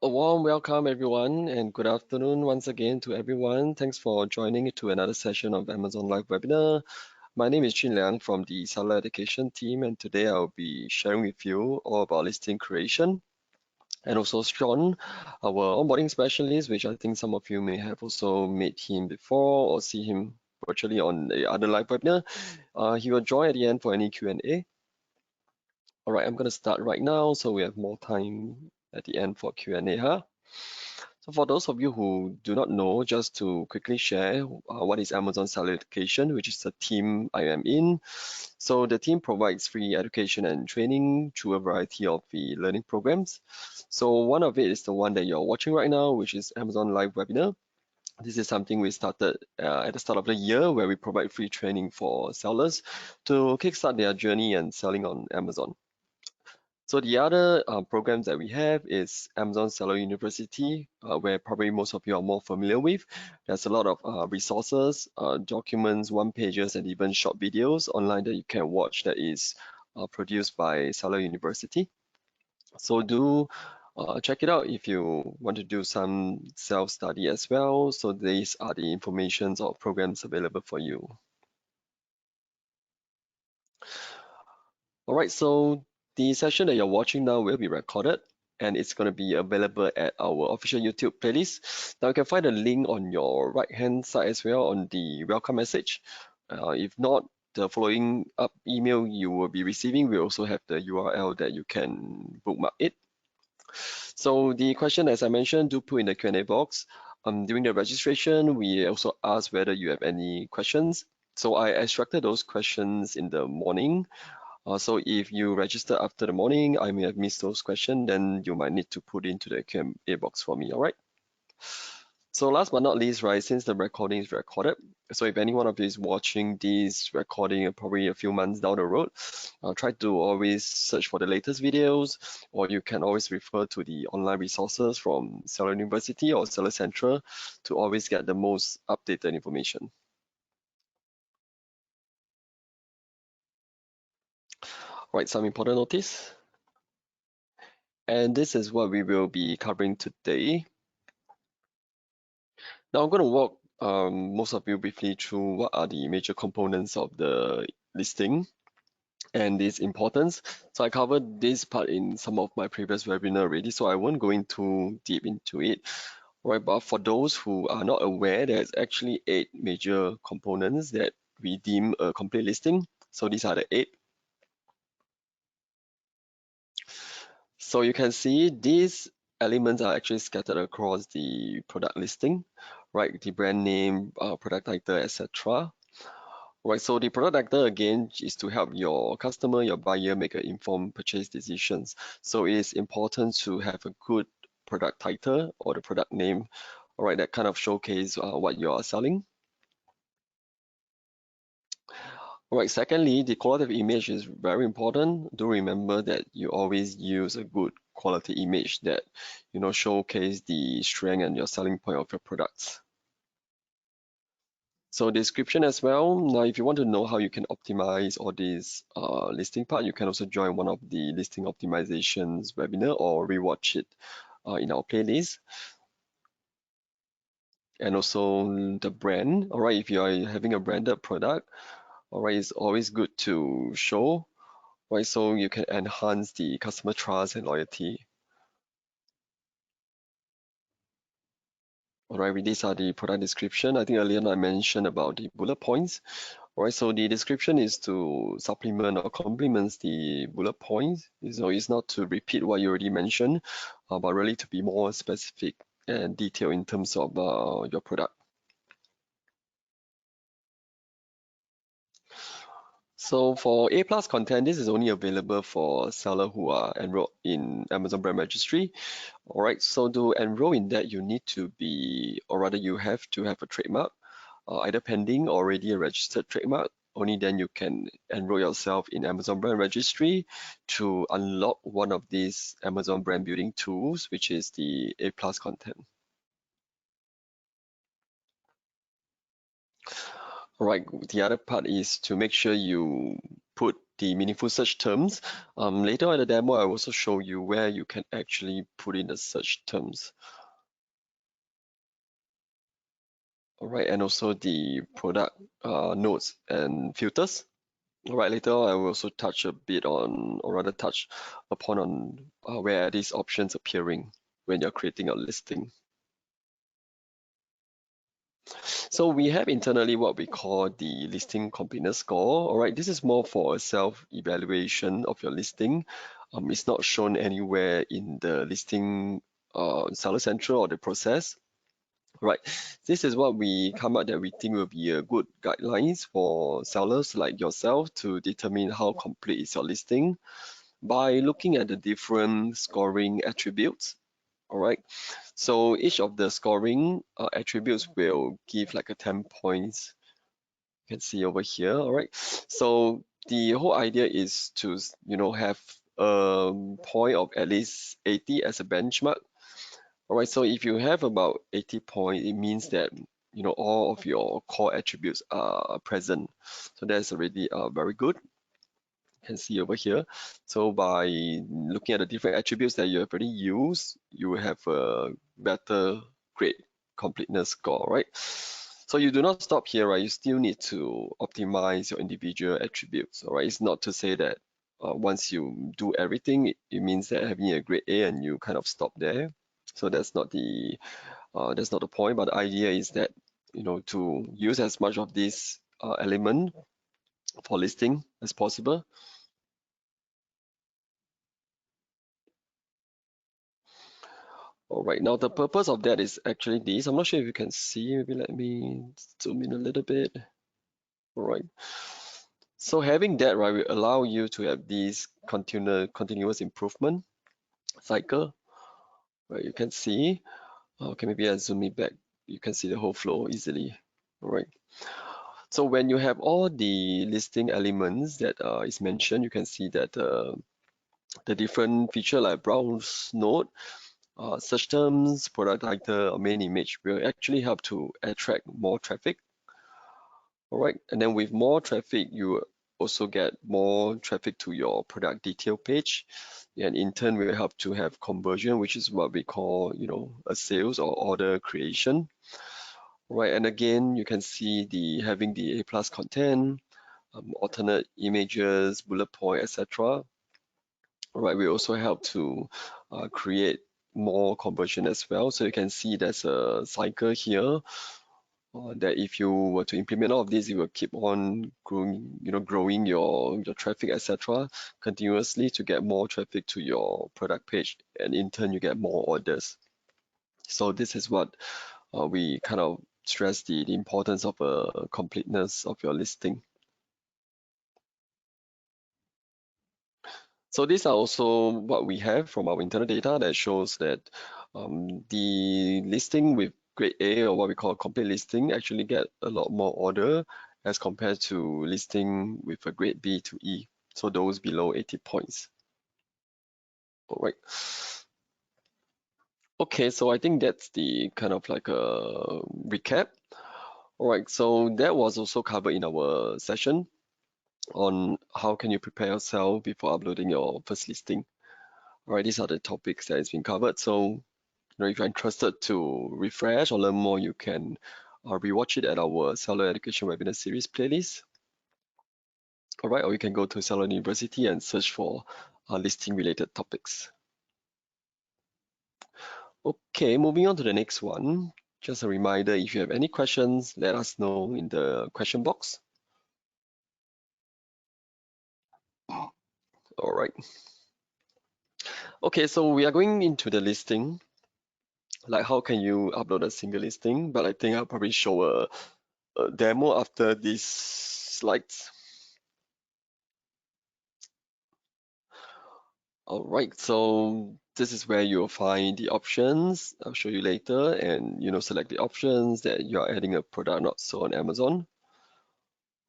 A warm welcome, everyone, and good afternoon once again to everyone. Thanks for joining to another session of Amazon Live webinar. My name is Jin Liang from the Seller Education team, and today I'll be sharing with you all about listing creation. And also Sean, our onboarding specialist, which I think some of you may have also met him before or see him virtually on the other live webinar. He will join at the end for any Q&A. All right, I'm going to start right now, so we have more time at the end for Q&A, huh? So for those of you who do not know, just to quickly share what is Amazon Seller Education, which is the team I am in. So the team provides free education and training through a variety of the learning programs. So one of it is the one that you're watching right now, which is Amazon Live Webinar. This is something we started at the start of the year where we provide free training for sellers to kickstart their journey and selling on Amazon. So the other programs that we have is Amazon Seller University, where probably most of you are more familiar with. There's a lot of resources, documents, one-pagers, and even short videos online that you can watch that is produced by Seller University. So do check it out if you want to do some self-study as well. So these are the informations or programs available for you. All right, so the session that you're watching now will be recorded and it's going to be available at our official YouTube playlist. Now you can find a link on your right-hand side as well on the welcome message. If not, the following up email you will be receiving will also have the URL that you can bookmark it. So the question, as I mentioned, do put in the Q&A box. During the registration, we also ask whether you have any questions. So I extracted those questions in the morning. So if you register after the morning, I may have missed those questions, then you might need to put into the Q&A box for me, all right? So last but not least, right, since the recording is recorded, so if any one of you is watching this recording probably a few months down the road, try to always search for the latest videos, or you can always refer to the online resources from Seller University or Seller Central to always get the most updated information. Right, some important notice. And this is what we will be covering today. Now I'm going to walk most of you briefly through what are the major components of the listing and its importance. So I covered this part in some of my previous webinar already, so I won't go too deep into it. Right, but for those who are not aware, there's actually 8 major components that we deem a complete listing. So these are the 8. So you can see these elements are actually scattered across the product listing, right? The brand name, product title, etc. Right, so the product title again is to help your customer, your buyer make an informed purchase decisions. So it is important to have a good product title or the product name, all right, that kind of showcase what you are selling. All right, secondly, the quality of image is very important. Do remember that you always use a good quality image that, showcase the strength and your selling point of your products. So description as well. Now, if you want to know how you can optimize all these listing part, you can also join one of the listing optimizations webinar or rewatch it in our playlist. And also the brand. All right, if you are having a branded product, all right, it's always good to show, right? So you can enhance the customer trust and loyalty. All right, these are the product description. I think earlier I mentioned about the bullet points. All right, so the description is to supplement or complements the bullet points. So it's not to repeat what you already mentioned, but really to be more specific and detailed in terms of your product. So for A+ content, this is only available for seller who are enrolled in Amazon Brand Registry. All right, so to enroll in that, you need to be, or rather you have to have a trademark, either pending or already a registered trademark. Only then you can enroll yourself in Amazon Brand Registry to unlock one of these Amazon brand building tools, which is the A+ content. All right, the other part is to make sure you put the meaningful search terms. Later on in the demo, I will also show you where you can actually put in the search terms. All right, and also the product nodes and filters. All right, later on, I will also touch a bit on, or rather touch upon on where are these options appearing when you're creating a listing. So we have internally what we call the listing completeness score. All right, this is more for a self-evaluation of your listing. It's not shown anywhere in the listing Seller Central or the process. Right, this is what we come up that we think will be a good guidelines for sellers like yourself to determine how complete is your listing by looking at the different scoring attributes. All right, so each of the scoring attributes will give like a 10 points. You can see over here. All right, so the whole idea is to have a point of at least 80 as a benchmark. All right, so if you have about 80 points, it means that all of your core attributes are present. So that's already very good. You can see over here. So by looking at the different attributes that you have already used, you will have a better grade completeness score, right? So you do not stop here, right? You still need to optimize your individual attributes, all right? It's not to say that once you do everything, it means that having a grade A and you kind of stop there. So that's not the point. But the idea is that to use as much of this element for listing as possible. All right, now the purpose of that is actually this. I'm not sure if you can see. Maybe let me zoom in a little bit. All right. So having that, right, will allow you to have this continuous improvement cycle. Right, you can see. Okay, maybe I zoom it back. You can see the whole flow easily. All right. So when you have all the listing elements that is mentioned, you can see that the different feature like browse node, search terms, product title, or main image will actually help to attract more traffic. All right, and then with more traffic, you also get more traffic to your product detail page, and in turn will help to have conversion, which is what we call, a sales or order creation. Right, and again, you can see the having the A plus content, alternate images, bullet point, etc. Right, we also help to create more conversion as well. So you can see there's a cycle here that if you were to implement all of this, it will keep on growing your traffic, etc. continuously to get more traffic to your product page, and in turn you get more orders. So this is what we kind of stress the importance of a completeness of your listing. So these are also what we have from our internal data that shows that the listing with grade A, or what we call a complete listing, actually get a lot more order as compared to listing with a grade B to E. So those below 80 points. All right. Okay, so I think that's the kind of like a recap. All right, so that was also covered in our session on how can you prepare yourself before uploading your first listing. All right, these are the topics that has been covered. So, if you're interested to refresh or learn more, you can rewatch it at our Seller Education Webinar Series playlist. All right, or you can go to Seller University and search for listing related topics. Okay, moving on to the next one. Just a reminder, if you have any questions, let us know in the question box. All right. Okay, so we are going into the listing, like how can you upload a single listing, but I think I'll probably show a demo after these slides. All right, so this is where you'll find the options. I'll show you later, and select the options that you're adding a product not sold on Amazon.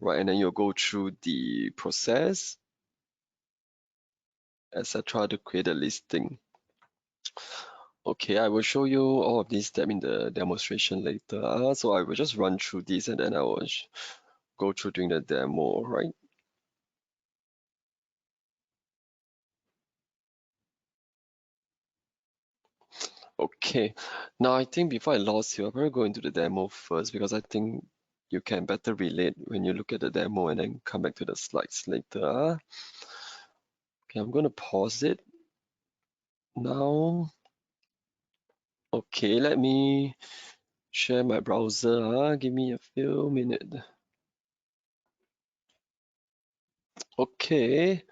Right, and then you'll go through the process, etc., to create a listing. Okay, I will show you all of these steps in the demonstration later. So I will just run through this and then I will go through during the demo, right? Okay. Now I think before I lost you, I'll probably go into the demo first because I think you can better relate when you look at the demo and then come back to the slides later. Okay, I'm gonna pause it now. Okay, let me share my browser. Give me a few minutes. Okay,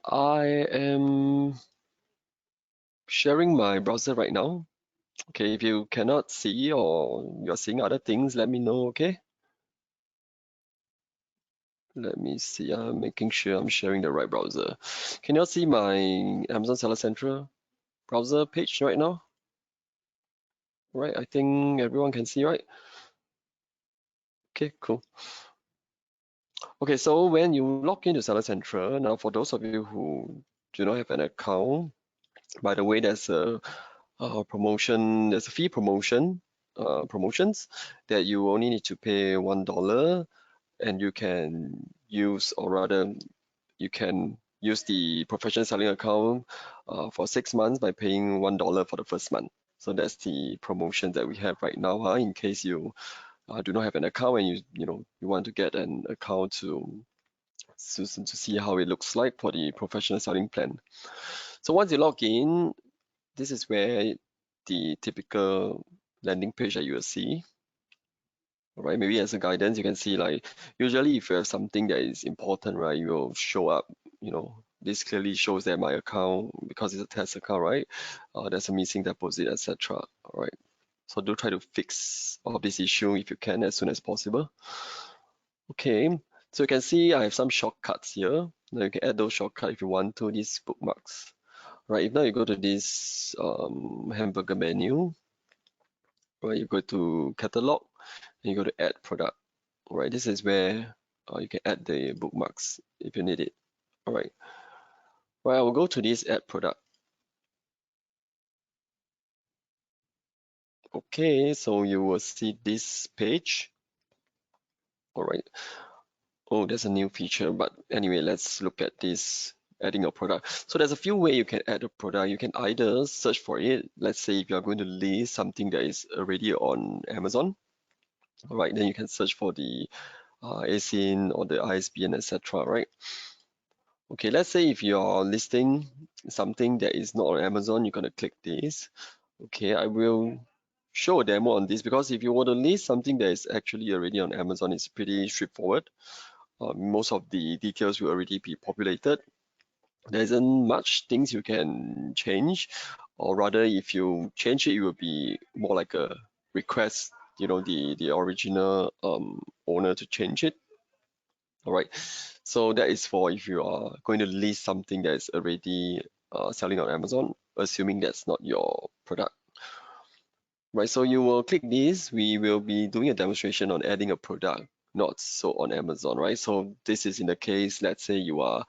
I am sharing my browser right now. Okay, if you cannot see or you're seeing other things, let me know, okay? Let me see, I'm making sure I'm sharing the right browser. Can you all see my Amazon Seller Central browser page right now? Right, I think everyone can see, right? Okay, cool. Okay, so when you log into Seller Central, now for those of you who do not have an account, by the way, there's a promotion, there's a fee promotions that you only need to pay $1 and you can use, or rather, you can use the professional selling account for 6 months by paying $1 for the first month. So that's the promotion that we have right now, in case you do not have an account and you want to get an account to see how it looks like for the professional selling plan. So once you log in, this is where the typical landing page that you will see. Right, maybe as a guidance, you can see like usually if you have something that is important, right, you will show up. This clearly shows that my account, because it's a test account, right, there's a missing deposit, etc. All right, so do try to fix all of this issue if you can as soon as possible. Okay, so you can see I have some shortcuts here. Now you can add those shortcuts if you want to, these bookmarks. Right, if now you go to this hamburger menu, right, you go to catalog and you go to add product. All right, this is where you can add the bookmarks if you need it. All right, I will go to this add product. Okay, so you will see this page. All right. Oh, there's a new feature, but anyway, let's look at this adding a product. So there's a few ways you can add a product. You can either search for it. Let's say if you're going to list something that is already on Amazon, all right, then you can search for the ASIN or the ISBN, etc. Right? Okay, let's say if you're listing something that is not on Amazon, you're gonna click this. Okay, I will show a demo on this because if you want to list something that is actually already on Amazon, it's pretty straightforward. Most of the details will already be populated. There isn't much things you can change, or rather, if you change it, it will be more like a request, the original owner to change it. All right. So that is for if you are going to list something that is already selling on Amazon, assuming that's not your product. Right. So you will click this. We will be doing a demonstration on adding a product not sold on Amazon. Right. So this is in the case, let's say you are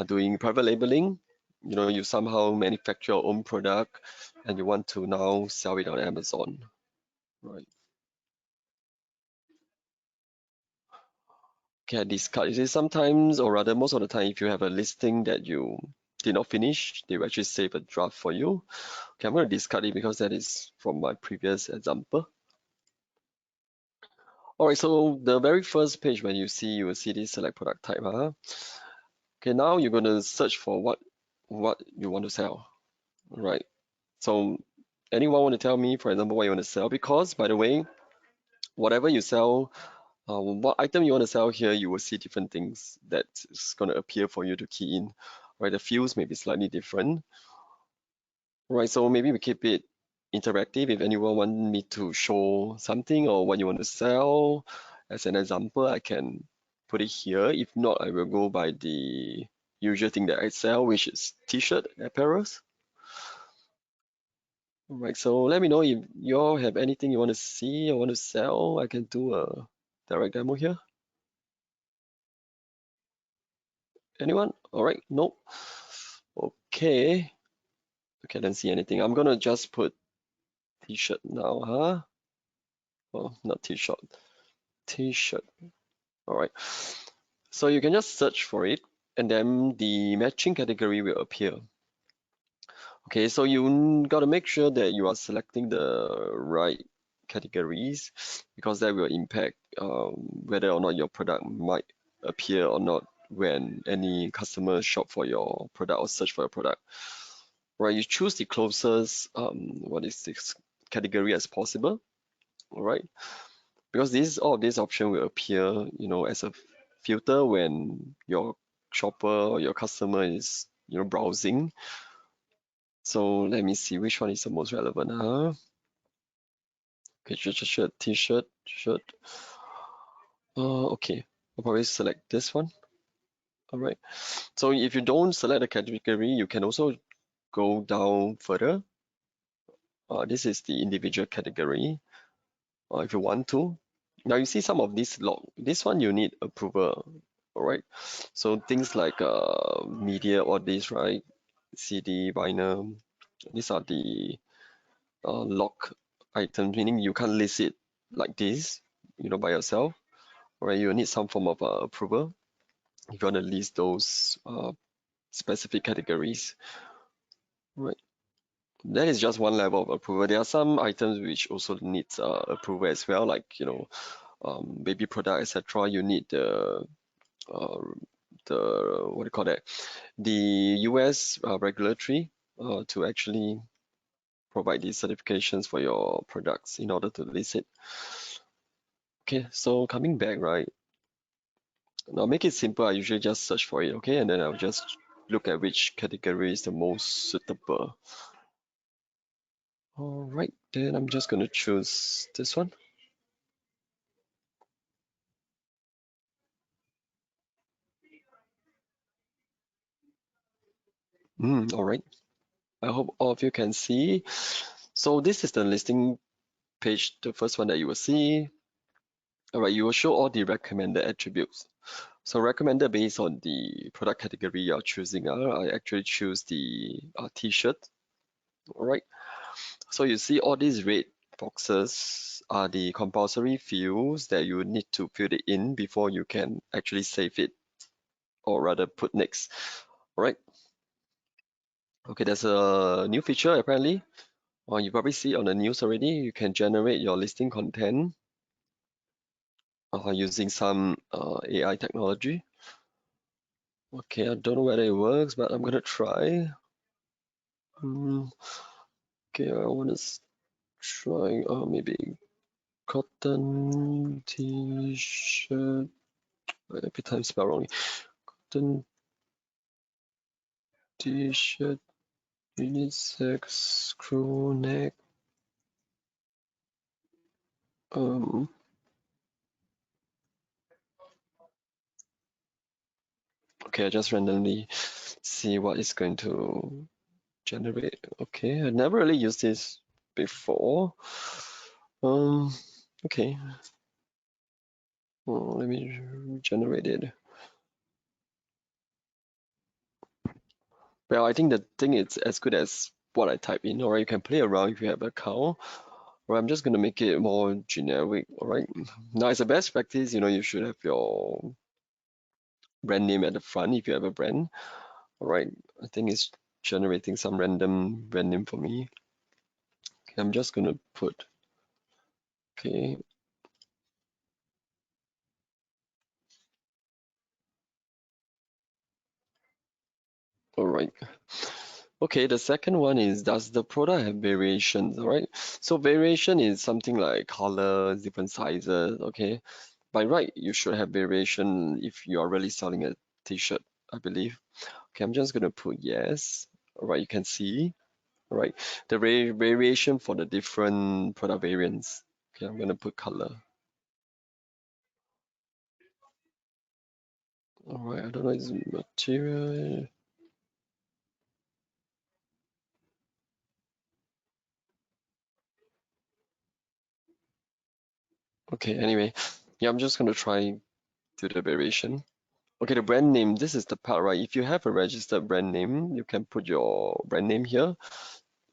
doing private labeling. You somehow manufacture your own product and you want to now sell it on Amazon. Right. Can discard. It is sometimes, or rather most of the time, if you have a listing that you did not finish, they will actually save a draft for you. Okay, I'm going to discard it because that is from my previous example. All right, so the very first page when you will see this select product type. Okay, now you're going to search for what you want to sell. All right. So anyone want to tell me, for example, what you want to sell? Because by the way, whatever you sell, what item you want to sell here, you will see different things that is going to appear for you to key in. Right, the fields may be slightly different. Right, so maybe we keep it interactive. If anyone want me to show something or what you want to sell, as an example, I can put it here. If not, I will go by the usual thing that I sell, which is t-shirt apparels. Right, so let me know if you all have anything you want to see or want to sell. I can do a direct demo here. Anyone? All right, nope. Okay. Okay, I don't see anything. I'm gonna just put t-shirt now, huh? Oh, not t-shirt. T-shirt. All right. So you can just search for it and then the matching category will appear. Okay, so you got to make sure that you are selecting the right categories because that will impact whether or not your product might appear or not when any customer shop for your product or search for your product. Right, you choose the closest what is this category as possible. All right, because all of these options will appear, as a filter when your shopper or your customer is, browsing. So let me see which one is the most relevant. Okay, shirt, t-shirt, shirt. Okay, I'll probably select this one. All right. So if you don't select a category, you can also go down further. This is the individual category. If you want to. Now you see some of these log. This one you need approval. All right. So things like media, all this, right? CD, vinyl. These are the lock items, meaning you can't list it like this, by yourself. Right? You need some form of approval if you want to list those specific categories. Right. That is just one level of approval. There are some items which also needs approval as well, like baby product, etc. You need uh, the what do you call that? The US regulatory to actually provide these certifications for your products in order to list it. Okay, so coming back, right? Now make it simple. I usually just search for it, okay, and then I'll just look at which category is the most suitable. All right, then I'm just going to choose this one. All right. I hope all of you can see. So this is the listing page, the first one that you will see. All right, you will show all the recommended attributes. So recommended based on the product category you're choosing. I actually choose the t-shirt. All right. So you see all these red boxes are the compulsory fields that you need to fill it in before you can actually save it, or rather put next. All right. Okay, there's a new feature apparently. You probably see on the news already. You can generate your listing content using some AI technology. Okay, I don't know whether it works, but I'm gonna try. Okay, I want to try maybe cotton t-shirt. Every time spell wrong. Cotton t-shirt, unisex, crew neck. Okay, I just randomly see what is going to generate. Okay, I never really used this before. Okay. Let me generate it. Well, I think the thing is as good as what I type in. Alright, you can play around if you have an account. Or I'm just gonna make it more generic. Alright. Now, as a best practice, you should have your brand name at the front if you have a brand. Alright, I think it's generating some random brand name for me. Okay, I'm just gonna put okay. All right. Okay, the second one is, does the product have variations? All right. So variation is something like colors, different sizes. Okay. By right, you should have variation if you are really selling a t-shirt, I believe. Okay, I'm just gonna put yes. All right, you can see. All right, the variation for the different product variants. Okay, I'm gonna put color. All right, I don't know, is material. Okay, anyway, yeah, I'm just gonna try do the variation. Okay, the brand name, this is the part, right? If you have a registered brand name, you can put your brand name here.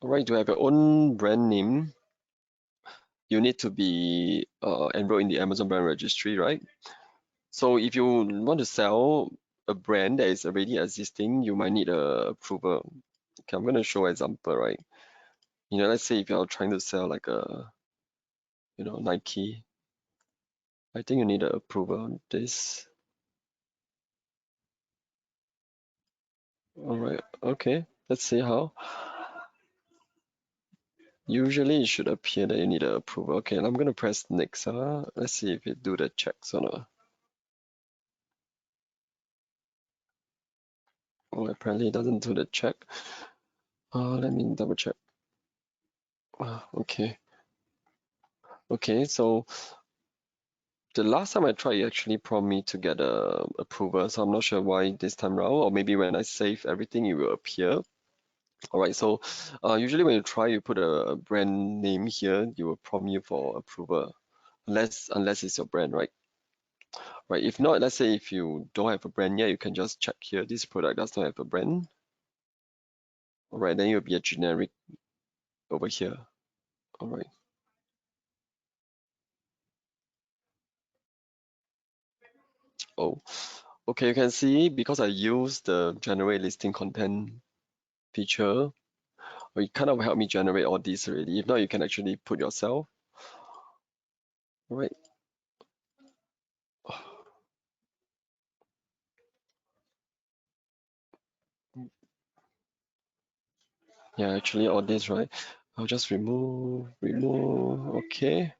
All right, to have your own brand name, you need to be enrolled in the Amazon brand registry, right? So if you want to sell a brand that is already existing, you might need a approval. Okay, I'm gonna show example, right? Let's say if you're trying to sell like a, Nike, I think you need an approval on this. All right, okay, let's see how. Usually it should appear that you need an approval. Okay, and I'm gonna press next. Let's see if it do the checks or not. Oh, apparently it doesn't do the check. Let me double check. Okay. Okay, so the last time I tried, it actually prompted me to get a approval, so I'm not sure why this time around, or maybe when I save everything, it will appear. All right, so usually when you try, you put a brand name here, you will prompt you for approval, unless it's your brand, right? Right. If not, let's say if you don't have a brand yet, you can just check here. This product does not have a brand. All right, then it will be a generic over here. All right. Oh, okay. You can see because I use the generate listing content feature, it kind of helped me generate all these already. If not, you can actually put yourself. All right. Yeah, actually all this, right? I'll just remove. Okay.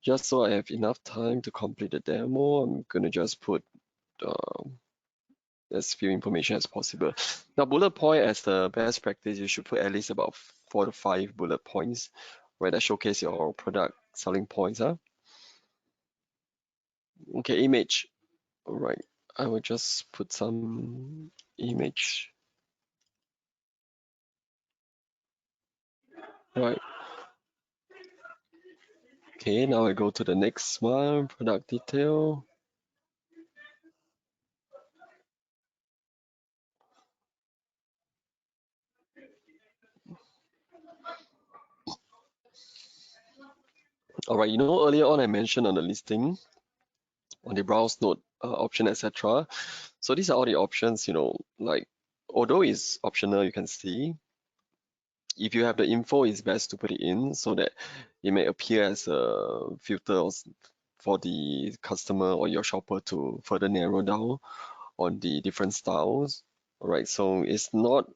Just so I have enough time to complete the demo, I'm gonna just put as few information as possible. Now, bullet point as the best practice, you should put at least about 4 to 5 bullet points, right, that showcase your product selling points. Okay, image. All right, I will just put some image. Right. Okay, now I go to the next one, product detail. All right, earlier on I mentioned on the listing, on the browse note option, etc. So these are all the options, like although it's optional, you can see if you have the info, it's best to put it in so that it may appear as a filter for the customer or your shopper to further narrow down on the different styles. All right, so it's not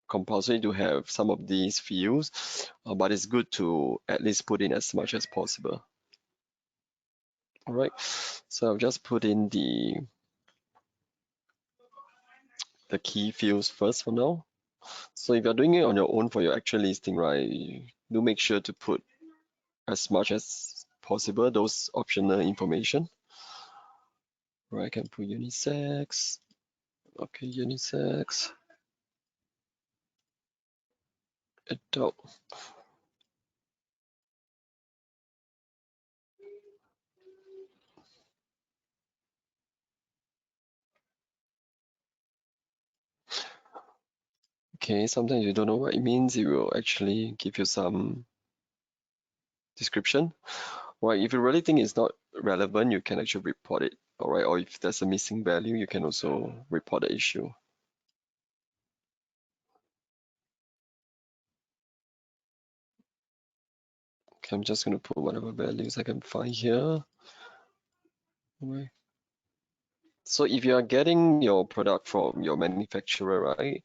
compulsory to have some of these fields, but it's good to at least put in as much as possible. All right, so I'll just put in the key fields first for now. So if you're doing it on your own for your actual listing, right, do make sure to put as much as possible those optional information. Right, I can put unisex. Okay, unisex. Adult. Okay, sometimes you don't know what it means, it will actually give you some description. Right, if you really think it's not relevant, you can actually report it. All right, or if there's a missing value, you can also report the issue. Okay, I'm just going to put whatever values I can find here. Right. So if you are getting your product from your manufacturer, right?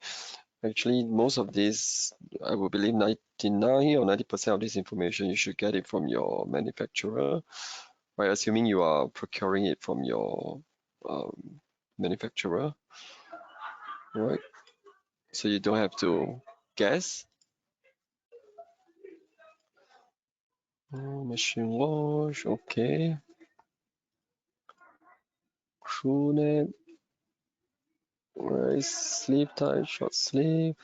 Actually, most of this, I would believe 99 or 90% of this information, you should get it from your manufacturer, right? Assuming you are procuring it from your manufacturer, right? So you don't have to guess. Machine wash, okay. Crew neck, right? Sleep time, short sleep.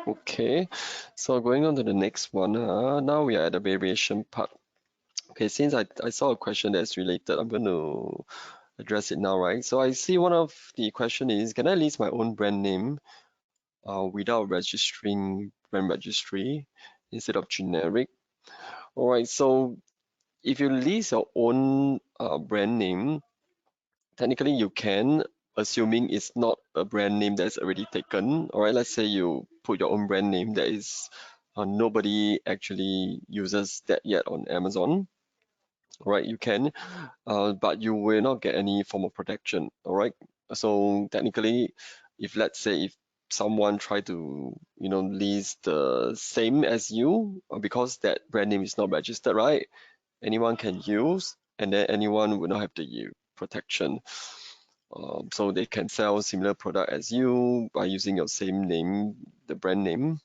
Okay, so going on to the next one. Now we are at the variation part. Okay, since I saw a question that's related, I'm going to address it now, right? So I see one of the question is, can I list my own brand name without registering brand registry instead of generic. All right, so if you list your own brand name, technically you can, assuming it's not a brand name that's already taken. All right, let's say you put your own brand name that is nobody actually uses that yet on Amazon. All right, you can, but you will not get any form of protection. All right, so technically, if let's say if someone try to list the same as you, because that brand name is not registered, right? Anyone can use, and then anyone will not have the protection. So they can sell similar product as you by using your same name, the brand name.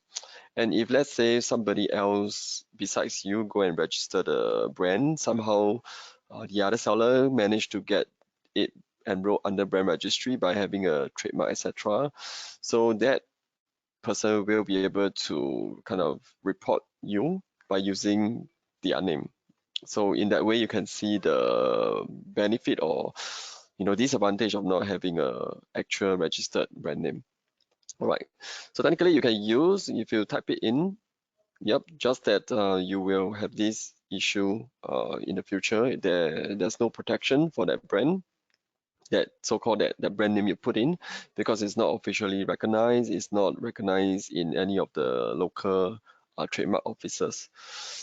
And if let's say somebody else besides you go and register the brand, somehow the other seller managed to get it enrolled under brand registry by having a trademark, etc. So that person will be able to kind of report you by using their name. So in that way, you can see the benefit or disadvantage of not having a actual registered brand name. All right. So technically, you can use if you type it in. Yep. Just that you will have this issue in the future. There's no protection for that brand, that so-called that brand name you put in, because it's not officially recognized. It's not recognized in any of the local trademark offices.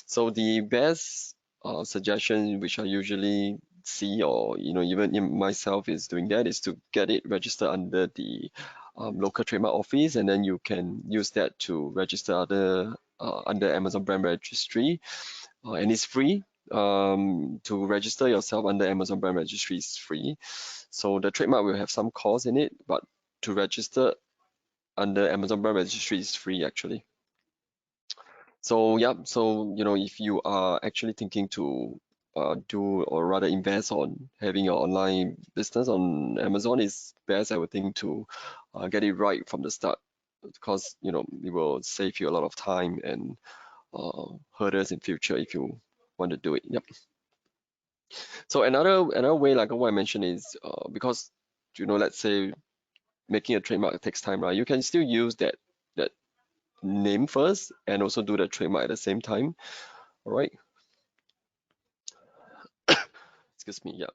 So the best suggestion, which I usually see, or even in myself is doing that, is to get it registered under the local trademark office, and then you can use that to register other under Amazon brand registry, and it's free. To register yourself under Amazon brand registry is free. So the trademark will have some cost in it, but to register under Amazon brand registry is free actually. So yeah, so if you are actually thinking to do or rather invest on having your online business on Amazon, it's best, I would think, to get it right from the start, because it will save you a lot of time and hurdles in future if you want to do it. Yep. So another way, like what I mentioned, is because let's say making a trademark takes time, right? You can still use that name first and also do the trademark at the same time. All right. Excuse me. Yeah.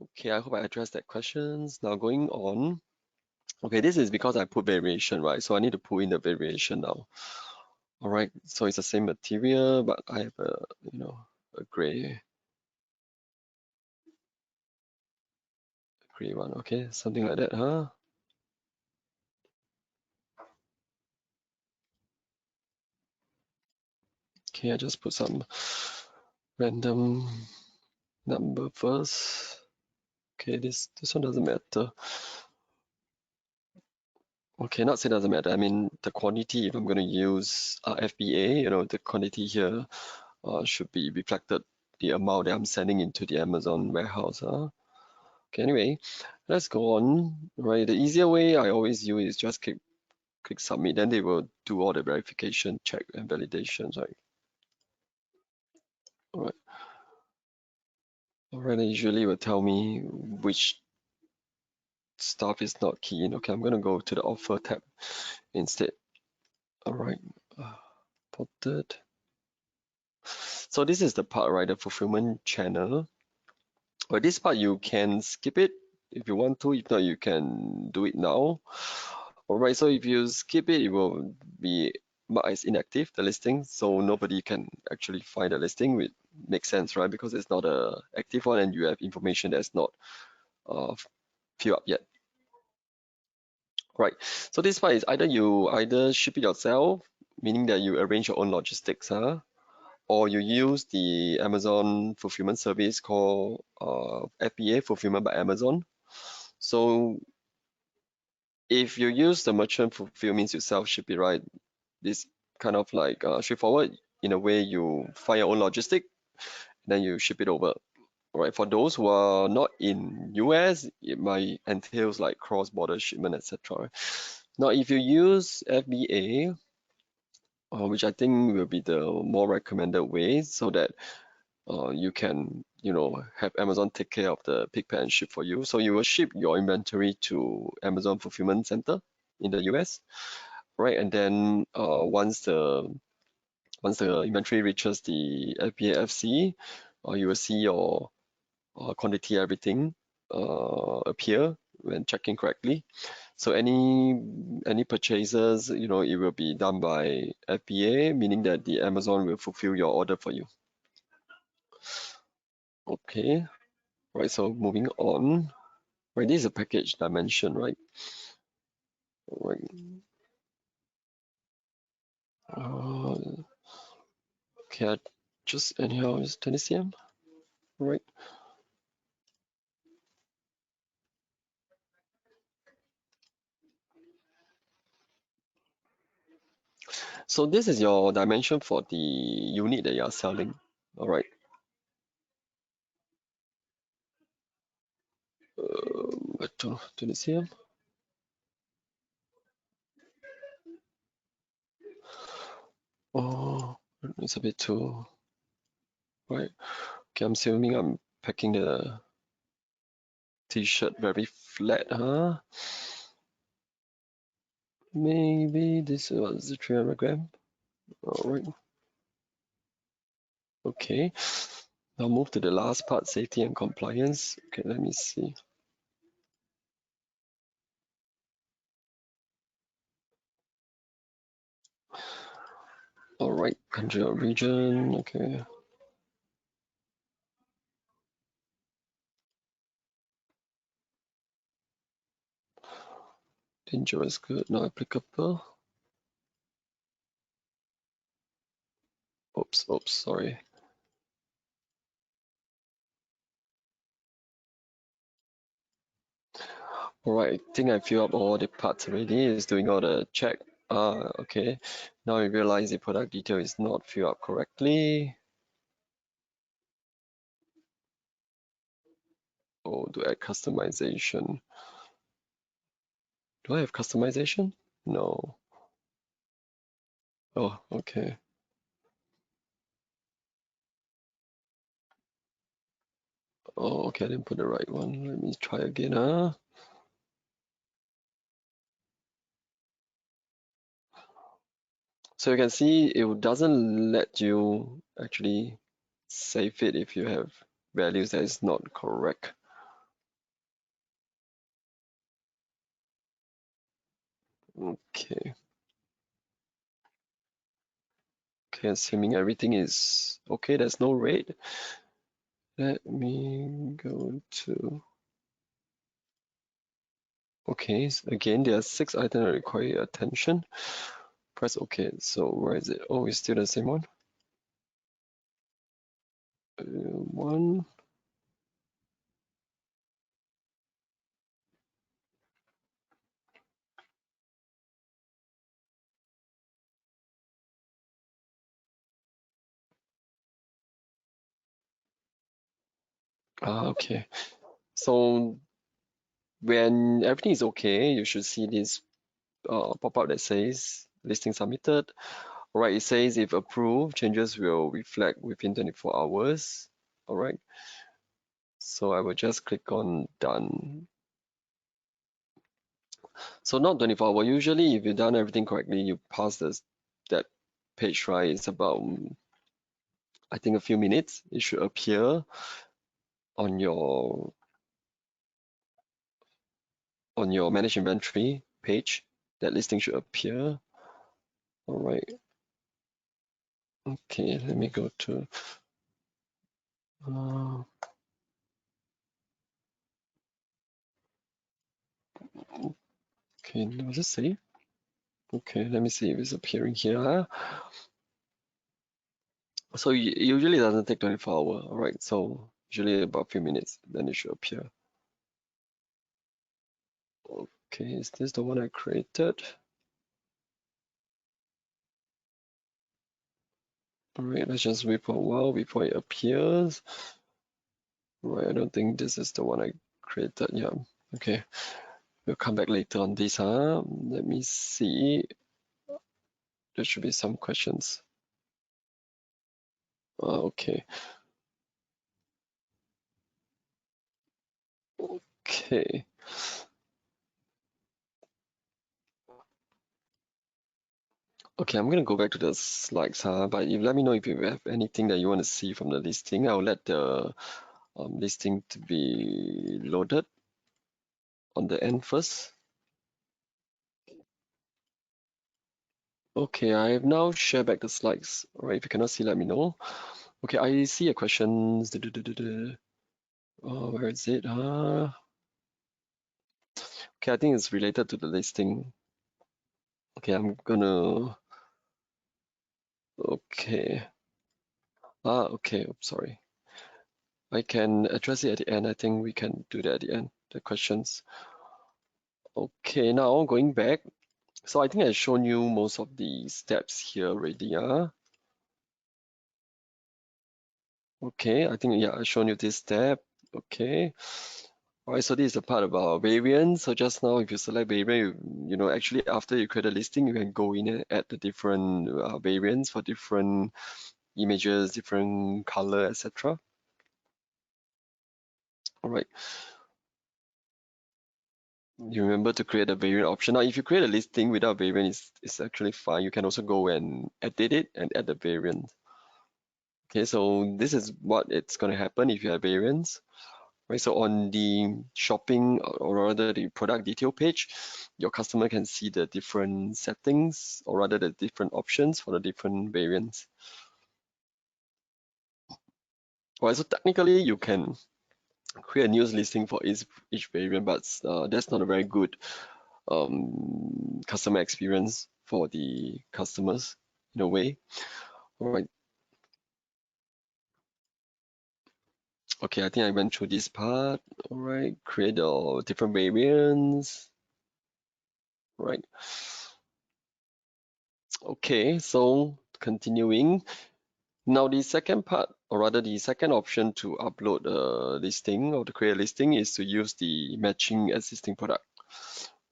Okay. I hope I addressed that questions. Now going on. Okay, this is because I put variation, right? So I need to put in the variation now. All right. So it's the same material, but I have a gray one. Okay, something like that, huh? Okay, I just put some random number first. Okay, this one doesn't matter. Okay, not say doesn't matter. I mean the quantity. If I'm going to use FBA, the quantity here should be reflected the amount that I'm sending into the Amazon warehouse. Okay, anyway, let's go on. Right, the easier way I always use is just click submit. Then they will do all the verification, check, and validations. Right. All right. All right. They usually will tell me which stuff is not key in. Okay, I'm going to go to the offer tab instead. All right. Ported. So this is the part, right? The fulfillment channel. But this part you can skip it if you want to. If not, you can do it now. All right. So if you skip it, it will be marked as inactive, the listing. So nobody can actually find the listing, which makes sense, right? Because it's not a active one, and you have information that's not uh, filled up yet. Right. So this part is either ship it yourself, meaning that you arrange your own logistics, or you use the Amazon fulfillment service called FBA, Fulfillment by Amazon. So if you use the merchant fulfill, means you self-ship it, right? This kind of like straightforward. In a way, you find your own logistic, then you ship it over. Right. For those who are not in US, it might entails like cross-border shipment, etc. Now, if you use FBA, which I think will be the more recommended way, so that you can have Amazon take care of the pick, pack, and ship for you. So you will ship your inventory to Amazon fulfillment center in the US, right? And then once the inventory reaches the FBA/FC, you will see your quantity, everything appear when checking correctly. So any purchases, it will be done by FBA, meaning that the Amazon will fulfill your order for you. Okay, right. So moving on, right. This is a package dimension, right? Right. Uh, okay, just anyhow is 20 cm, right? So this is your dimension for the unit that you are selling. All right. 20 cm. Oh, it's a bit too, right. Okay, I'm assuming I'm packing the t-shirt very flat, huh? Maybe this was the 300 gram. All right. Okay. Now move to the last part, safety and compliance. Okay, let me see. All right, country or region. Okay. Dangerous good, not applicable. Oops, sorry. All right, I think I filled up all the parts already. It's doing all the check. Okay. Now I realize the product detail is not filled up correctly. Oh, to add customization. Do I have customization? No. Oh, okay. Oh, okay, I didn't put the right one. Let me try again, huh? So you can see it doesn't let you actually save it if you have values that is not correct. Okay. Okay, assuming everything is okay, there's no rate. Let me go to, okay, so again, there are 6 items that require your attention. Press OK. So where is it? Oh, it's still the same one. One. Okay. So when everything is okay, you should see this pop-up that says listing submitted. All right, it says if approved, changes will reflect within 24 hours. All right. So I will just click on done. So not 24 hours. Usually, if you've done everything correctly, you pass that page, right? It's about, I think, a few minutes. It should appear on your manage inventory page. That listing should appear. All right. Okay, let me go to. Uh, okay, was it save? Okay, let me see if it's appearing here. So usually it doesn't take 24 hours. All right, so usually about a few minutes, then it should appear. Okay, is this the one I created? All right, let's just wait for a while before it appears. Right, I don't think this is the one I created. Yeah, okay. We'll come back later on this, huh? Let me see. There should be some questions. Okay. Okay. Okay, I'm gonna go back to the slides, but you let me know if you have anything that you want to see from the listing. I'll let the listing to be loaded on the end first. Okay, I have now shared back the slides. All right, if you cannot see, let me know. Okay, I see a question. Oh, where is it? Okay, I think it's related to the listing. Okay, I'm gonna. Okay. Okay. Oops, sorry. I can address it at the end. I think we can do that at the end. The questions. Okay, now going back. So I think I've shown you most of the steps here already. Okay, I think yeah, I've shown you this step. Okay. All right, so this is the part about variants. So just now, if you select variant, actually after you create a listing, you can go in and add the different variants for different images, different color, etc. All right, you remember to create a variant option. Now, if you create a listing without variant, it's actually fine. You can also go and edit it and add the variant. Okay, so this is what it's going to happen if you have variants. Right, so on the shopping or rather the product detail page, your customer can see the different settings or rather the different options for the different variants. All right, so technically you can create a news listing for each variant, but that's not a very good customer experience for the customers in a way. All right. Okay, I think I went through this part. All right, create the different variants. Right. Okay, so continuing. Now the second part, or rather the second option to upload a listing or to create a listing is to use the matching existing product.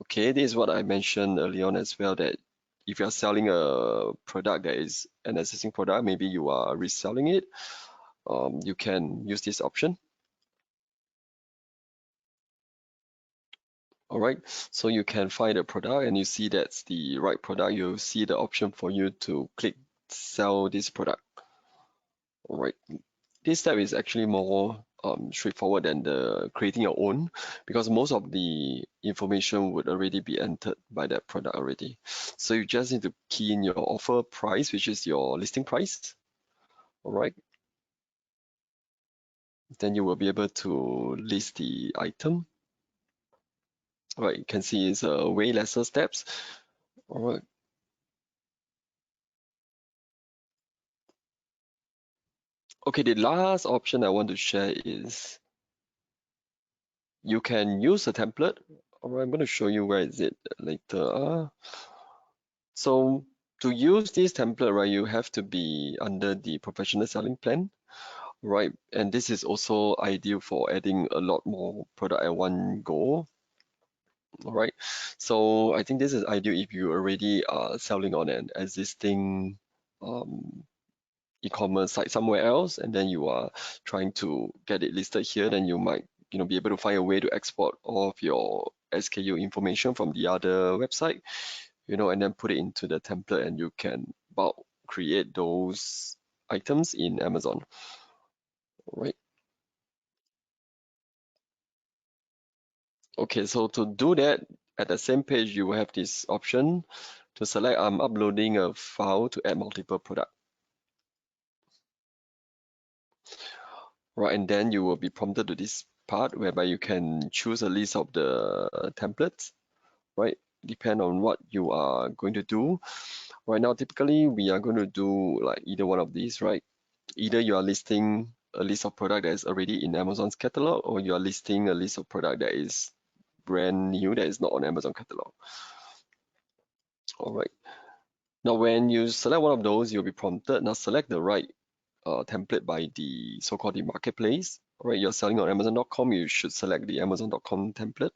Okay, this is what I mentioned earlier on as well, that if you're selling a product that is an existing product, maybe you are reselling it, you can use this option. All right, so you can find a product and you see that's the right product, you'll see the option for you to click sell this product. All right, this step is actually more straightforward than the creating your own, because most of the information would already be entered by that product already. So you just need to key in your offer price, which is your listing price. All right. Then you will be able to list the item. All right. You can see it's way lesser steps. All right. Okay. The last option I want to share is you can use a template. All right. I'm going to show you where is it later. So to use this template, right, you have to be under the professional selling plan, right? And this is also ideal for adding a lot more product at one go, all right? So I think this is ideal if you already are selling on an existing um, e-commerce site somewhere else, and then you are trying to get it listed here, then you might, be able to find a way to export all of your SKU information from the other website, and then put it into the template and you can bulk create those items in Amazon. All right. Okay, so to do that, at the same page, you will have this option to select I'm uploading a file to add multiple product. Right, and then you will be prompted to this part whereby you can choose a list of the templates, right? Depend on what you are going to do. Right now, typically we are going to do like either one of these, right? Either you are listing a list of product that is already in Amazon's catalog, or you are listing a list of product that is brand new that is not on Amazon catalog. All right. Now, when you select one of those, you'll be prompted. Now, select the right template by the so-called the marketplace. All right, you're selling on Amazon.com, you should select the Amazon.com template.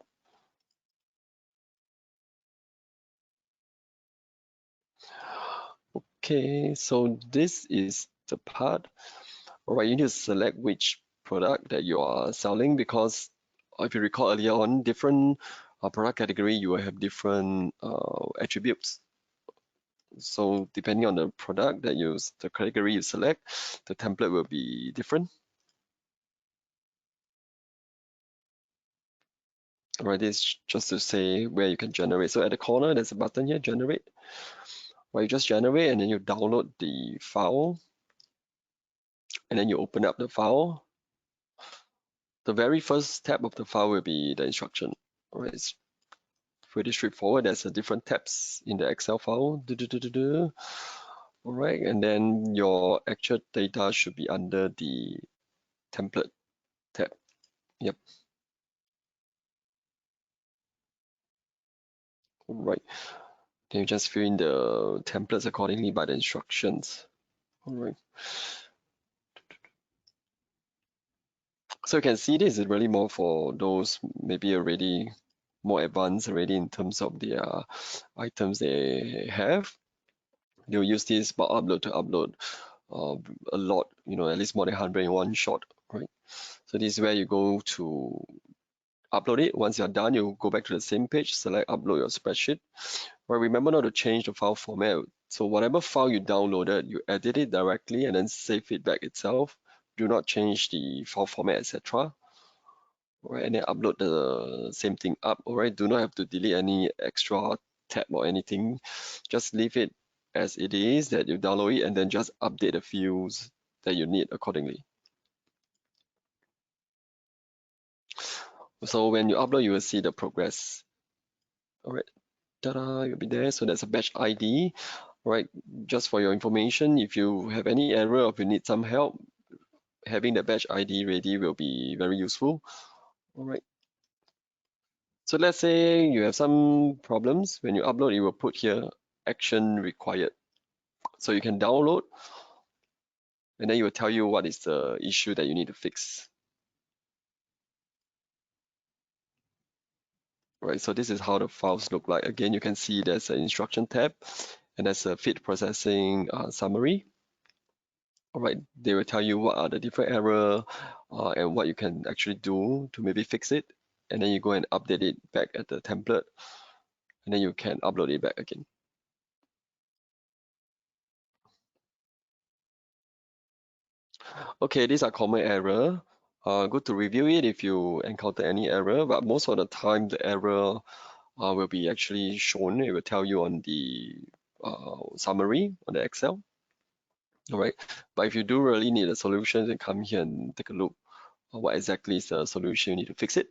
Okay, so this is the part. All right, you need to select which product that you are selling, because if you recall earlier on, different product category, you will have different attributes. So depending on the product that the category you select, the template will be different. All right, this is just to say where you can generate. So at the corner, there's a button here, generate, where you just generate and then you download the file and then you open up the file. The very first tab of the file will be the instruction. All right, it's pretty straightforward. There's a different tabs in the Excel file. All right, and then your actual data should be under the template tab. Yep. All right. Then you just fill in the templates accordingly by the instructions. All right. So you can see this is really more for those maybe already more advanced already in terms of their items they have. They'll use this bulk upload to upload a lot, at least more than 100 in one shot, right? So this is where you go to upload it. Once you're done, you go back to the same page, select upload your spreadsheet. Right, remember not to change the file format. So whatever file you downloaded, you edit it directly and then save it back itself. Do not change the file format, etc. Right, and then upload the same thing up. All right, do not have to delete any extra tab or anything. Just leave it as it is, that you download it, and then just update the fields that you need accordingly. So when you upload, you will see the progress. All right, ta-da, you'll be there. So that's a batch ID. All right, just for your information, if you have any error or if you need some help, having the batch ID ready will be very useful. All right. So let's say you have some problems. When you upload, it will put here action required. So you can download and then it will tell you what is the issue that you need to fix. Right, so this is how the files look like. Again, you can see there's an instruction tab and there's a feed processing summary. All right, they will tell you what are the different error and what you can actually do to maybe fix it. And then you go and update it back at the template and then you can upload it back again. Okay, these are common error. Good to review it if you encounter any error, but most of the time the error will be actually shown. It will tell you on the summary on the Excel. All right, but if you do really need a solution, then come here and take a look. What exactly is the solution you need to fix it?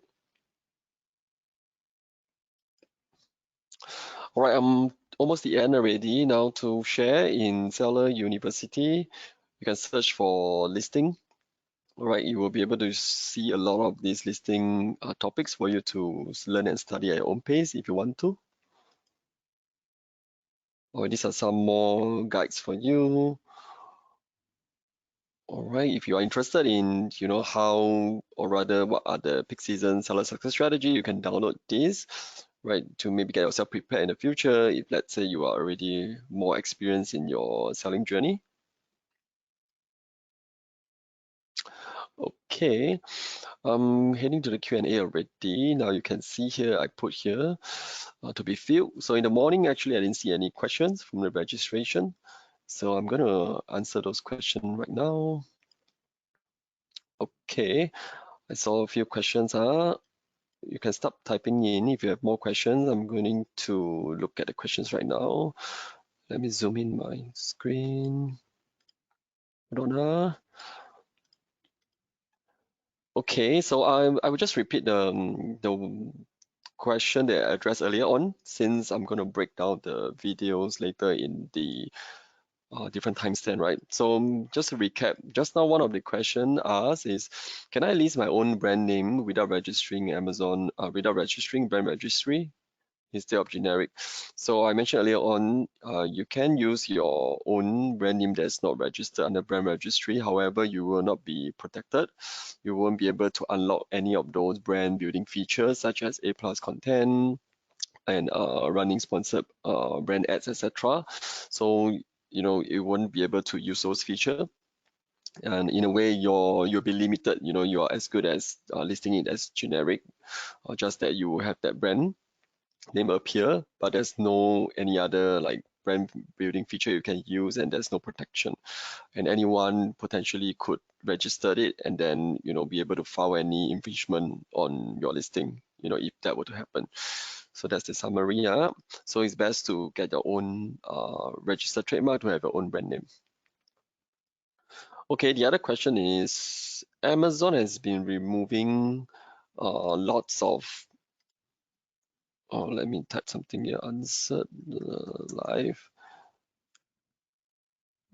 All right, I'm almost the end already. Now to share in Seller University, you can search for listing. All right, you will be able to see a lot of these listing topics for you to learn and study at your own pace if you want to. Or these are some more guides for you. All right, if you are interested in, how or rather what are the peak season seller success strategy, you can download this, right, to maybe get yourself prepared in the future if let's say you are already more experienced in your selling journey. Okay, I'm heading to the Q&A already. Now you can see here, I put here to be filled. So in the morning, actually, I didn't see any questions from the registration. So I'm gonna answer those questions right now. Okay, I saw a few questions. You can stop typing in if you have more questions. I'm going to look at the questions right now. Let me zoom in my screen. Hold on. Okay, so I will just repeat the question that I addressed earlier on, since I'm going to break down the videos later in the different timestamp, right? So just to recap, just now one of the question asked is, can I list my own brand name without registering Amazon, without registering brand registry instead of generic? So I mentioned earlier on, you can use your own brand name that's not registered under brand registry. However, you will not be protected. You won't be able to unlock any of those brand building features such as A+ content and running sponsored brand ads, etc. So you won't be able to use those features. And in a way, you'll be limited. You are as good as listing it as generic, or just that you have that brand name appear, but there's no any other like brand building feature you can use, and there's no protection, and anyone potentially could register it and then be able to file any infringement on your listing, if that were to happen. So that's the summary. Yeah. So it's best to get your own registered trademark to have your own brand name. Okay, the other question is, Amazon has been removing lots of, let me type something here, answered live.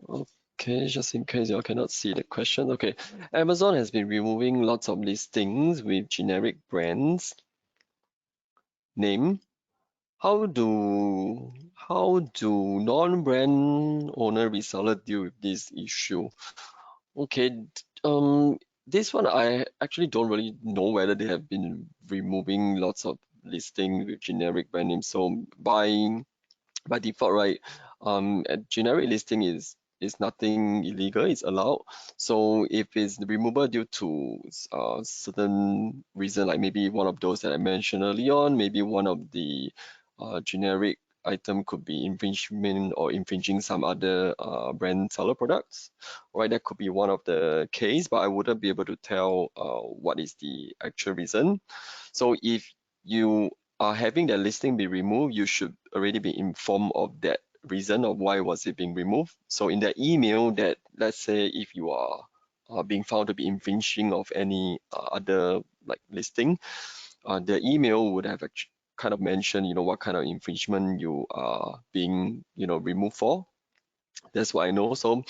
Okay, just in case you all cannot see the question. Okay, Amazon has been removing lots of listings with generic brands name. How do non-brand owner reseller deal with this issue? Okay, this one I actually don't really know whether they have been removing lots of listing with generic brand names. So by default, right, a generic listing is nothing illegal, it's allowed. So if it's the removal due to certain reason, like maybe one of those that I mentioned early on, maybe one of the generic item could be infringement or infringing some other brand seller products, right? That could be one of the case, but I wouldn't be able to tell what is the actual reason. So if you are having that listing be removed, you should already be informed of that reason of why was it being removed. So in that email, that let's say if you are being found to be infringing of any other like listing, the email would have actually kind of mentioned, what kind of infringement you are being, removed for. That's what I know. So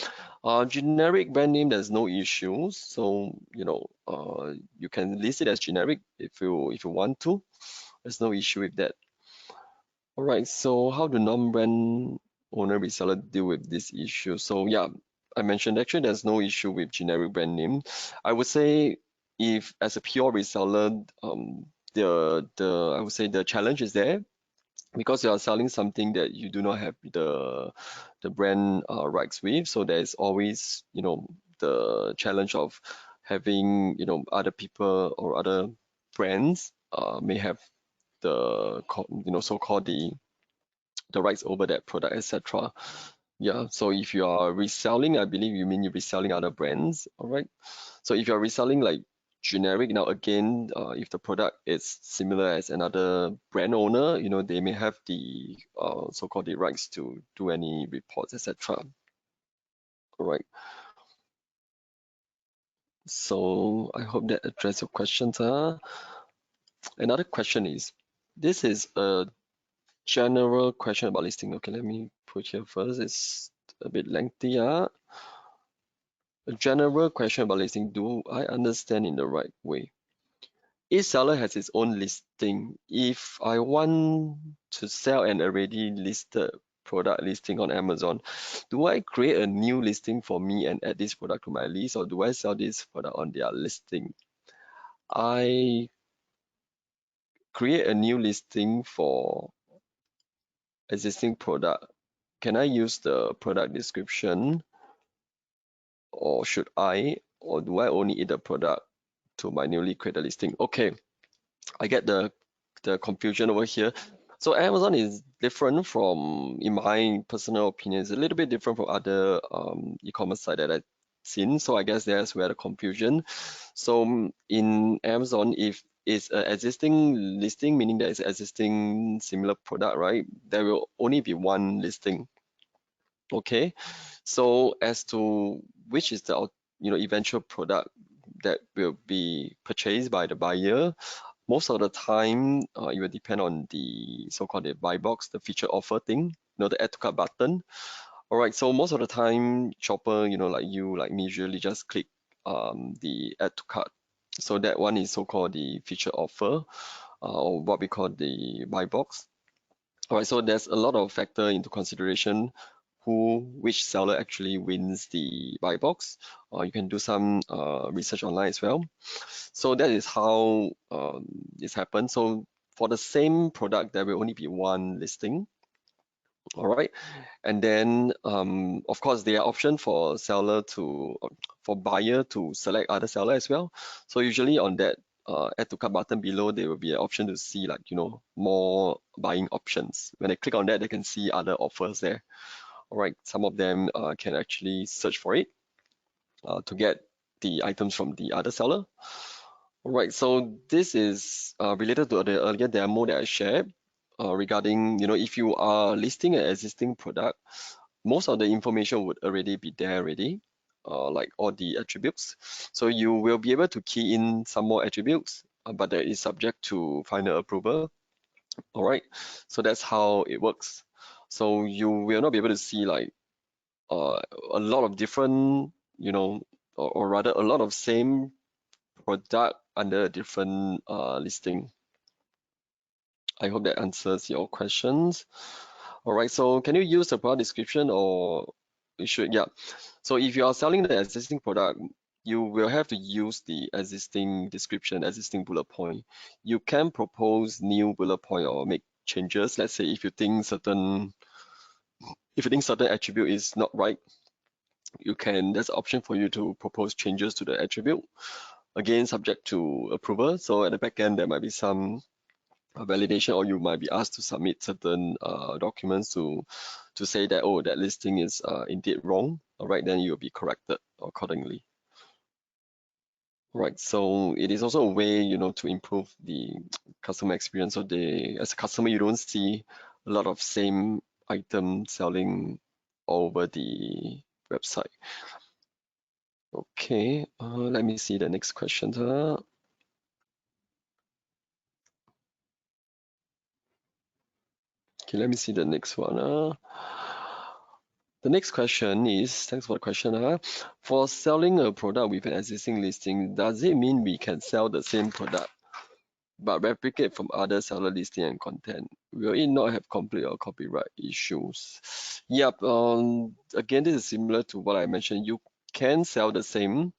generic brand name, there's no issues. So you can list it as generic if you want to. There's no issue with that. All right, so how do non-brand owner reseller deal with this issue? So yeah, I mentioned actually there's no issue with generic brand name. I would say if as a pure reseller, the I would say the challenge is there because you are selling something that you do not have the brand rights with. So there's always the challenge of having other people or other brands may have the so-called the rights over that product, etc. Yeah, so if you are reselling, I believe you mean you're reselling other brands, all right? So if you're reselling like generic, now again, if the product is similar as another brand owner, they may have the so-called the rights to do any reports, etc. All right. So I hope that addressed your questions. Another question is, this is a general question about listing. Okay, let me put here first. It's a bit lengthy. A general question about listing. Do I understand in the right way? Each seller has its own listing. If I want to sell an already listed product listing on Amazon, do I create a new listing for me and add this product to my list, or do I sell this product on their listing? I create a new listing for existing product. Can I use the product description, or should I, or do I only add the product to my newly created listing? Okay, I get the confusion over here. So Amazon is different from, in my personal opinion, is a little bit different from other e-commerce site that I've seen. So I guess that's where the confusion. So in Amazon, if it's an existing listing, meaning that it's an existing similar product, right? There will only be one listing. Okay, so as to which is the eventual product that will be purchased by the buyer, most of the time it will depend on the so-called the buy box, the feature offer thing, the add to cart button. All right, so most of the time shopper, like you, like me, usually just click the add to cart. So that one is so-called the feature offer, or what we call the buy box. All right, so there's a lot of factor into consideration which seller actually wins the buy box. You can do some research online as well. So that is how this happens. So for the same product, there will only be one listing. All right, and then of course there are options for seller to for buyer to select other seller as well. So usually on that add to cart button below, there will be an option to see like, more buying options. When they click on that, they can see other offers there. All right, some of them can actually search for it to get the items from the other seller. All right, so this is related to the earlier demo that I shared regarding, if you are listing an existing product, most of the information would already be there already, like all the attributes. So you will be able to key in some more attributes, but that is subject to final approval. All right, so that's how it works. So you will not be able to see like a lot of different, or rather a lot of same product under a different listing. I hope that answers your questions. All right, so can you use the product description or you should, yeah. So if you are selling the existing product, you will have to use the existing description, existing bullet point. You can propose new bullet point or make changes. Let's say if you think certain attribute is not right, there's an option for you to propose changes to the attribute. Again, subject to approval. So at the back end, there might be some validation, or you might be asked to submit certain documents to say that, oh, that listing is indeed wrong. All right, then you'll be corrected accordingly. Right, so it is also a way, to improve the customer experience. So as a customer, you don't see a lot of same item selling all over the website. Okay, let me see the next question. Okay, let me see the next one. The next question is, thanks for the question. For selling a product with an existing listing, does it mean we can sell the same product but replicate from other seller listing and content? Will it not have conflict or copyright issues? Yep, again, this is similar to what I mentioned. You can sell the same.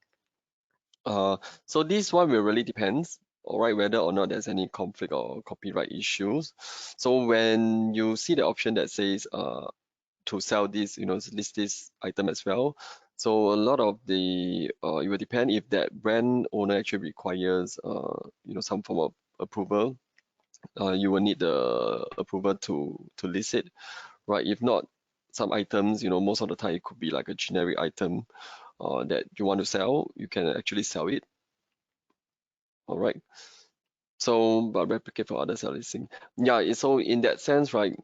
So this one will really depends, all right, whether or not there's any conflict or copyright issues. So when you see the option that says to sell this, list this item as well. So a lot of the, it will depend if that brand owner actually requires, some form of approval. You will need the approval to list it, right? If not, some items, most of the time it could be like a generic item that you want to sell, you can actually sell it, all right? So, but replicate for other seller listing. Yeah, so in that sense, right,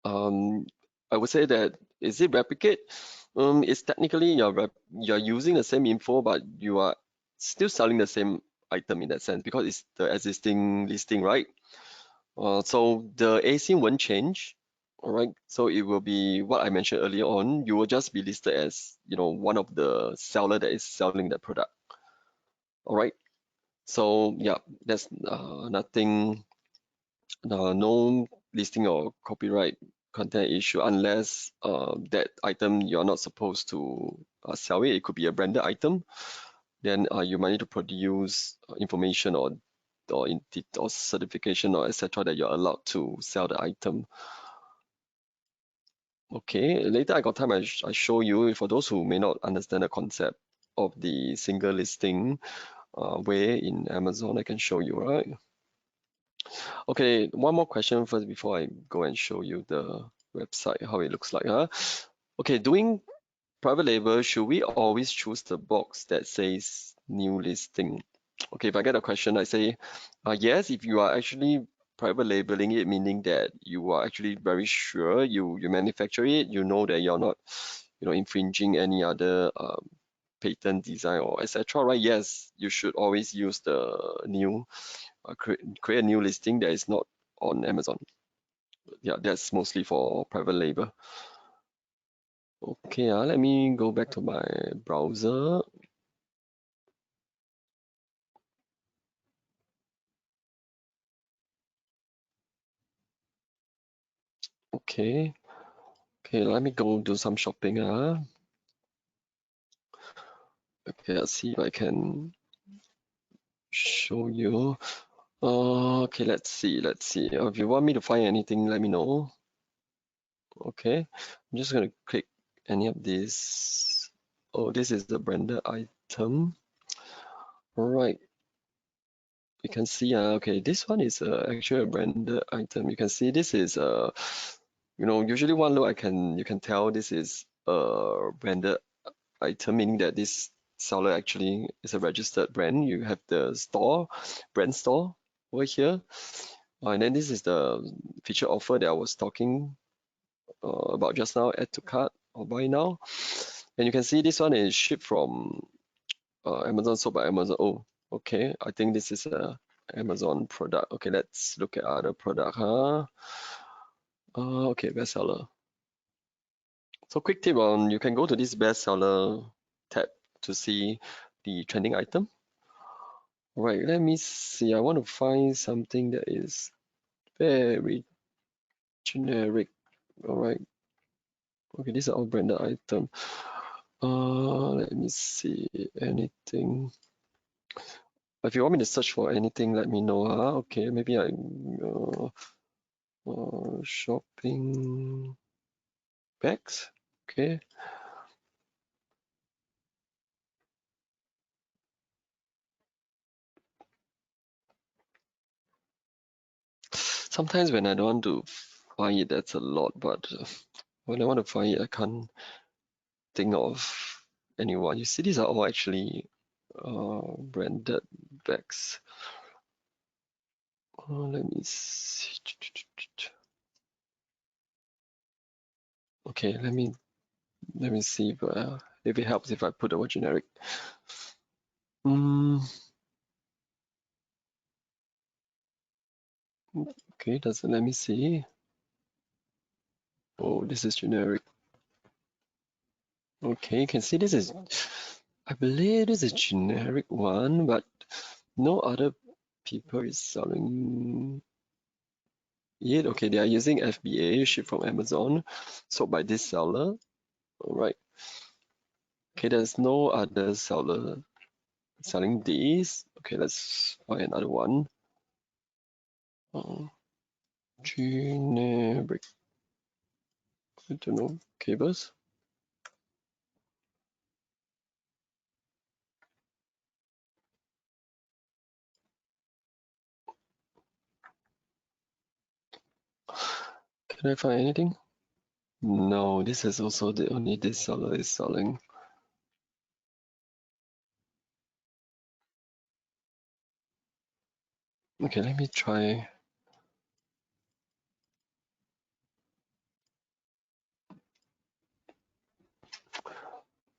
I would say that is it replicate? It's technically you're using the same info, but you are still selling the same item in that sense because it's the existing listing, right? So the ASIN won't change, all right? So it will be what I mentioned earlier on. You will just be listed as, one of the seller that is selling that product, all right? So yeah, that's nothing. No listing or copyright content issue unless that item you're not supposed to sell it. It could be a branded item. Then you might need to produce information or certification or etc. that you're allowed to sell the item. Okay, later I got time I show you for those who may not understand the concept of the single listing way in Amazon. I can show you, right? Okay, one more question first before I go and show you the website, how it looks like. Okay, doing private label, should we always choose the box that says new listing? Okay, if I get a question, I say, yes, if you are actually private labeling it, meaning that you are actually very sure you manufacture it, you know that you're not, infringing any other patent design or etc. Right? Yes, you should always use the new create a new listing that is not on Amazon. Yeah, that's mostly for private label. Okay, let me go back to my browser. Okay, let me go do some shopping. Okay, let's see if I can show you. Okay, let's see. If you want me to find anything, let me know. Okay, I'm just gonna click any of these. Oh, this is the branded item. All right. you can see, okay, this one is actually a branded item. You can see this is usually one look you can tell this is a branded item, meaning that this seller actually is a registered brand. You have the store, brand store over here. And then this is the feature offer that I was talking about just now, add to cart or buy now. And you can see this one is shipped from Amazon, sold by Amazon. Oh, okay. I think this is a Amazon product. Okay, let's look at other product, huh? Okay, bestseller. So quick tip on, you can go to this bestseller tab to see the trending item. Right, let me see. I want to find something that is very generic. All right. Okay, these are all branded item. Let me see. Anything. If you want me to search for anything, let me know. Okay, maybe I shopping bags. Okay. Sometimes when I don't want to find it, that's a lot. But when I want to find it, I can't think of anyone. You see, these are all actually branded bags. Let me see. Okay, let me see if it helps if I put the word generic. Okay, doesn't let me see. Oh, this is generic. Okay, you can see this is, I believe this is generic one, but no other people is selling it. Okay, they are using FBA, shipped from Amazon, sold by this seller. All right. Okay, there's no other seller selling these. Okay, let's find another one. Generic. I don't know, cables. Can I find anything? No, this is also the only this seller is selling. Okay, let me try.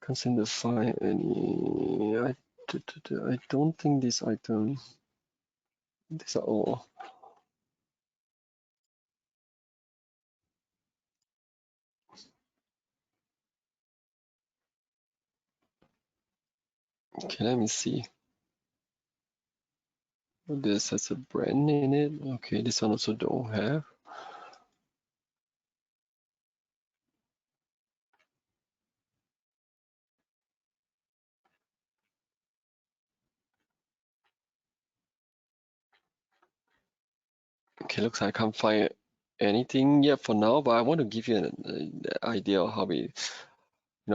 Can't seem to find any. I don't think this item. These are all. Okay, let me see. This has a brand in it. Okay, this one also don't have. Okay, looks like I can't find anything yet for now, but I want to give you an idea of how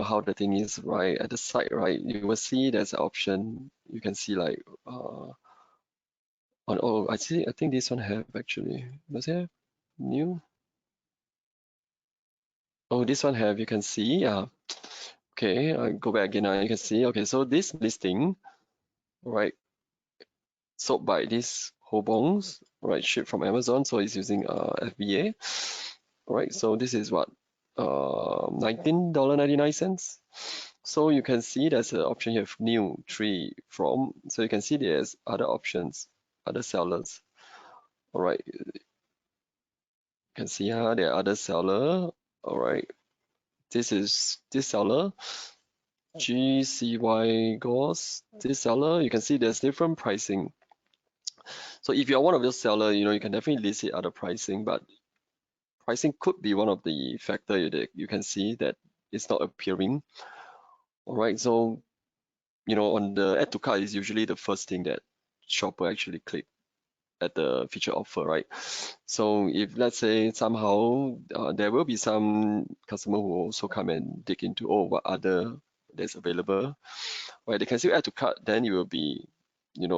how the thing is right at the side, right? You will see there's an option. You can see like I think this one have actually. Does it have new? Oh, this one have, you can see. Okay, I go back again. You can see. Okay, so this listing, right, sold by this Hobons, right, shipped from Amazon. So it's using FBA, right? So this is what $19.99. So you can see there's an option here, new, tree, from. So you can see there's other options, other sellers. All right, you can see there are other seller. All right, this is this seller. GCY Gauze, this seller, you can see there's different pricing. So if you're one of those seller, you can definitely list it at a pricing, but pricing could be one of the factor that you can see that it's not appearing. All right, so on the add to cart is usually the first thing that shopper actually click at the feature offer, right? So if let's say somehow there will be some customer who also come and dig into what other that's available, right? They can still add to cart, then it will be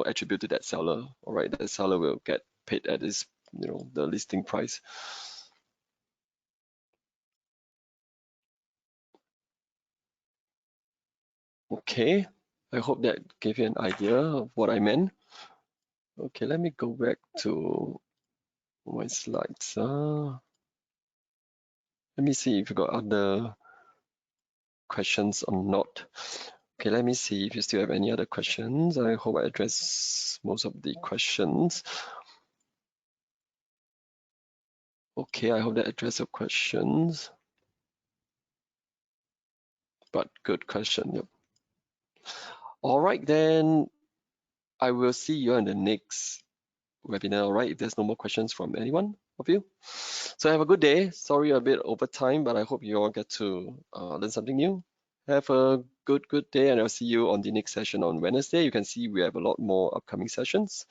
attribute to that seller. All right, the seller will get paid at this, the listing price. Okay, I hope that gave you an idea of what I meant. Okay, let me go back to my slides. Let me see if you got other questions or not. Okay, let me see if you still have any other questions. I hope I address most of the questions. Okay, I hope that addressed your questions. But good question, yep. All right, then I will see you on the next webinar, all right? If there's no more questions from anyone of you. So have a good day. Sorry a bit over time, but I hope you all get to learn something new. Have a good day, and I'll see you on the next session on Wednesday. You can see we have a lot more upcoming sessions.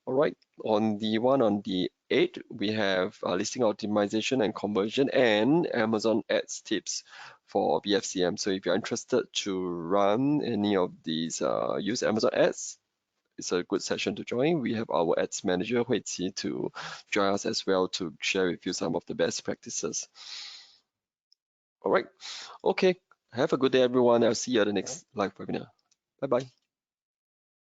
All right, on the 8th, we have listing optimization and conversion and Amazon ads tips for BFCM. So if you're interested to run any of these, use Amazon ads, it's a good session to join. We have our ads manager, Hui Qi, to join us as well to share with you some of the best practices. All right. Okay. Have a good day, everyone. I'll see you at the next live webinar. Bye-bye.